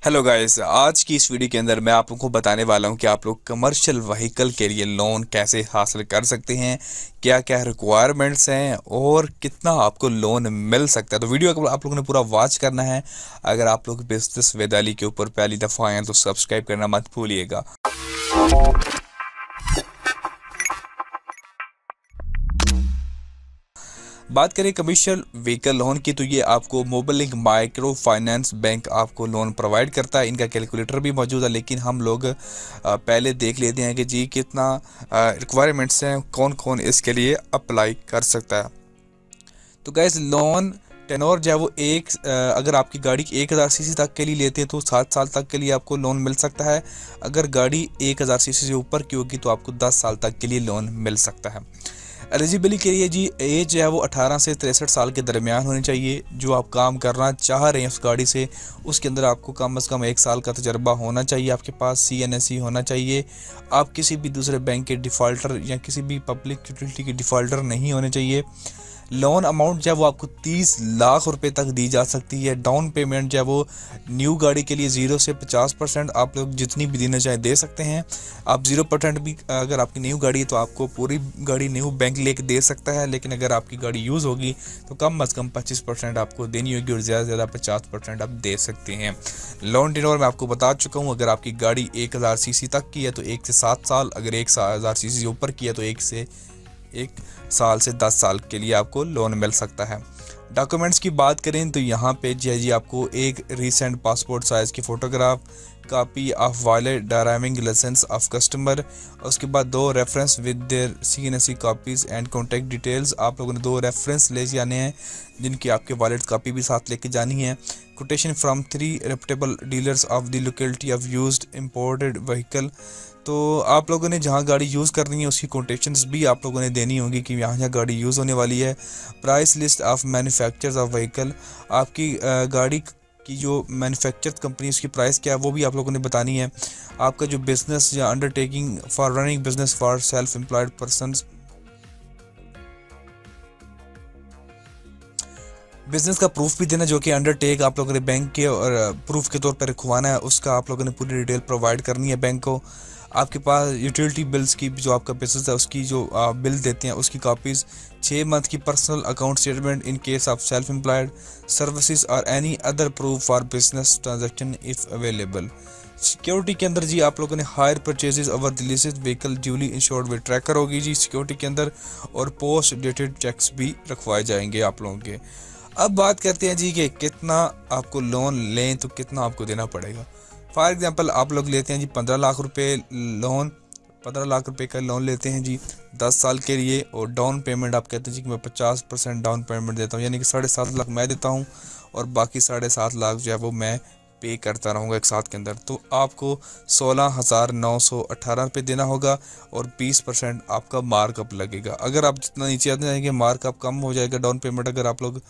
Hello guys, आज की इस वीडियो के अंदर मैं आप लोगों को बताने वाला हूं कि आप लोग कमर्शियल व्हीकल के लिए लोन कैसे हासिल कर सकते हैं, क्या क्या रिक्वायरमेंट्स हैं और कितना आपको लोन मिल सकता है। तो वीडियो को आप लोगों ने पूरा वॉच करना है। अगर आप लोग बिजनेस विद अली के ऊपर पहली दफ़ा आए हैं तो सब्सक्राइब करना मत भूलिएगा। बात करें कमर्शियल व्हीकल लोन की, तो ये आपको मोबिलिंक माइक्रो फाइनेंस बैंक आपको लोन प्रोवाइड करता है। इनका कैलकुलेटर भी मौजूद है, लेकिन हम लोग पहले देख लेते हैं कि जी कितना रिक्वायरमेंट्स हैं, कौन कौन इसके लिए अप्लाई कर सकता है। तो गैस लोन टेनोर जो है वो अगर आपकी गाड़ी 1000 सीसी तक के लिए लेते हैं तो 7 साल तक के लिए आपको लोन मिल सकता है। अगर गाड़ी 1000 सीसी से ऊपर की होगी तो आपको 10 साल तक के लिए लोन मिल सकता है। एलिजिबिलिटी के लिए जी एज जो है वो 18 से 63 साल के दरमियान होनी चाहिए। जो आप काम करना चाह रहे हैं उस गाड़ी से, उसके अंदर आपको कम से कम 1 साल का तजर्बा होना चाहिए। आपके पास CNSE होना चाहिए। आप किसी भी दूसरे बैंक के डिफ़ॉल्टर या किसी भी पब्लिक यूटिलिटी के डिफ़ॉल्टर नहीं होने चाहिए। लोन अमाउंट जो है वो आपको 30 लाख रुपए तक दी जा सकती है। डाउन पेमेंट जो है वो न्यू गाड़ी के लिए 0 से 50% आप लोग जितनी भी देना चाहें दे सकते हैं। आप 0% भी, अगर आपकी न्यू गाड़ी है तो आपको पूरी गाड़ी न्यू बैंक लेके दे सकता है, लेकिन अगर आपकी गाड़ी यूज़ होगी तो कम से कम 25% आपको देनी होगी और ज़्यादा से ज़्यादा 50% आप दे सकते हैं। लोन टेन्योर मैं आपको बता चुका हूँ। अगर आपकी गाड़ी 1000 सीसी तक की है तो 1 से 7 साल, अगर 1000 सीसी से ऊपर की है तो 1 साल से 10 साल के लिए आपको लोन मिल सकता है। डॉक्यूमेंट्स की बात करें तो यहाँ पे जी आपको एक रीसेंट पासपोर्ट साइज़ की photograph, copy of valid driving licence of customer, उसके बाद 2 reference with their CNSE copies and contact details. आप लोगों ने 2 रेफरेंस ले जाने हैं जिनकी आपके वैलिड कॉपी भी साथ लेके जानी है। Quotation from 3 reputable dealers of the locality of used imported vehicle. तो आप लोगों ने जहाँ गाड़ी यूज़ करनी है उसकी कोटेशंस भी आप लोगों ने देनी होगी कि यहाँ गाड़ी यूज़ होने वाली है। Price list of manufacturers of vehicle, आपकी गाड़ी की जो मैन्युफैक्चर्ड कंपनी उसकी प्राइस क्या है वो भी आप लोगों ने बतानी है। आपका जो बिज़नेस या undertaking for running business for self employed persons, business का प्रूफ भी देना जो कि अंडरटेक आप लोगों ने बैंक के और प्रूफ के तौर पर रखवाना है, उसका आप लोगों ने पूरी डिटेल प्रोवाइड करनी है बैंक को। आपके पास यूटिलिटी बिल्स की जो आपका बिजनेस है उसकी जो बिल देते हैं उसकी कॉपीज़, 6 मंथ की personal account statement in case of self employed services और any other proof for business transaction if available. Security के अंदर जी आप लोगों ने hire purchases over the leased vehicle duly insured with tracker होगी जी सिक्योरिटी के अंदर, और पोस्ट डेटेड चेक्स भी रखवाए जाएंगे आप लोगों के। अब बात करते हैं जी कि कितना आपको लोन लें तो कितना आपको देना पड़ेगा। फॉर एग्जांपल आप लोग लेते हैं जी 15 लाख रुपए लोन, 15 लाख रुपए का लोन लेते हैं जी 10 साल के लिए, और डाउन पेमेंट आप कहते हैं जी कि मैं 50% डाउन पेमेंट देता हूँ, यानी कि 7.5 लाख मैं देता हूँ और बाकी 7.5 लाख जो है वो मैं पे करता रहूँगा एक साथ के अंदर। तो आपको 16,918 रुपये देना होगा और 20% आपका मार्कअप लगेगा। अगर आप जितना नीचे आते जाएंगे मार्कअप कम हो जाएगा। डाउन पेमेंट अगर आप लोग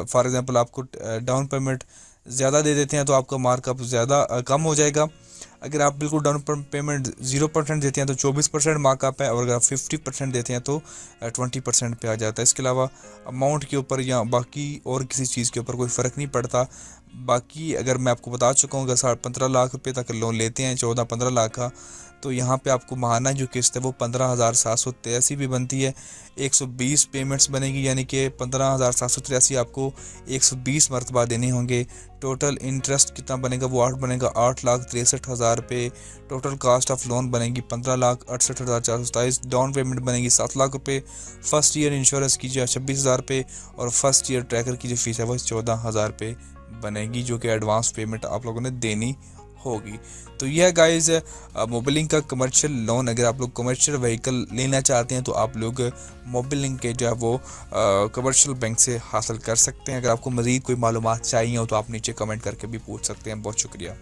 फॉर एग्जांपल आपको डाउन पेमेंट ज़्यादा दे देते हैं तो आपका मार्कअप ज़्यादा कम हो जाएगा। अगर आप बिल्कुल डाउन पेमेंट 0% देते हैं तो 24% मार्कअप है, और अगर आप 50% देते हैं तो 20% पे आ जाता है। इसके अलावा अमाउंट के ऊपर या बाकी और किसी चीज़ के ऊपर कोई फ़र्क नहीं पड़ता। बाकी अगर मैं आपको बता चुका हूँ अगर 15 लाख रुपए तक लोन लेते हैं 14-15 लाख का, तो यहाँ पे आपको माहाना जो किस्त है वो 15,783 भी बनती है। 120 पेमेंट्स बनेगी, यानी कि 15,783 आपको 120 मरतबा देने होंगे। टोटल इंटरेस्ट कितना बनेगा वो 8 बनेगा, 8,63,000 रुपये। टोटल कास्ट ऑफ लोन बनेगी 15,68,427। डाउन पेमेंट बनेगी 7 लाख रुपये। फर्स्ट ईयर इंश्योरेंस की जो 26,000 रुपये, और फर्स्ट ईयर ट्रैकर की जो फीस है वो 14,000 रुपये बनेगी, जो कि एडवांस पेमेंट आप लोगों ने देनी होगी। तो यह गाइस मोबिलिंक का कमर्शियल लोन। अगर आप लोग कमर्शियल व्हीकल लेना चाहते हैं तो आप लोग मोबिलिंक के जो है वो कमर्शियल बैंक से हासिल कर सकते हैं। अगर आपको मज़ीद कोई मालूमात चाहिए हो तो आप नीचे कमेंट करके भी पूछ सकते हैं। बहुत शुक्रिया।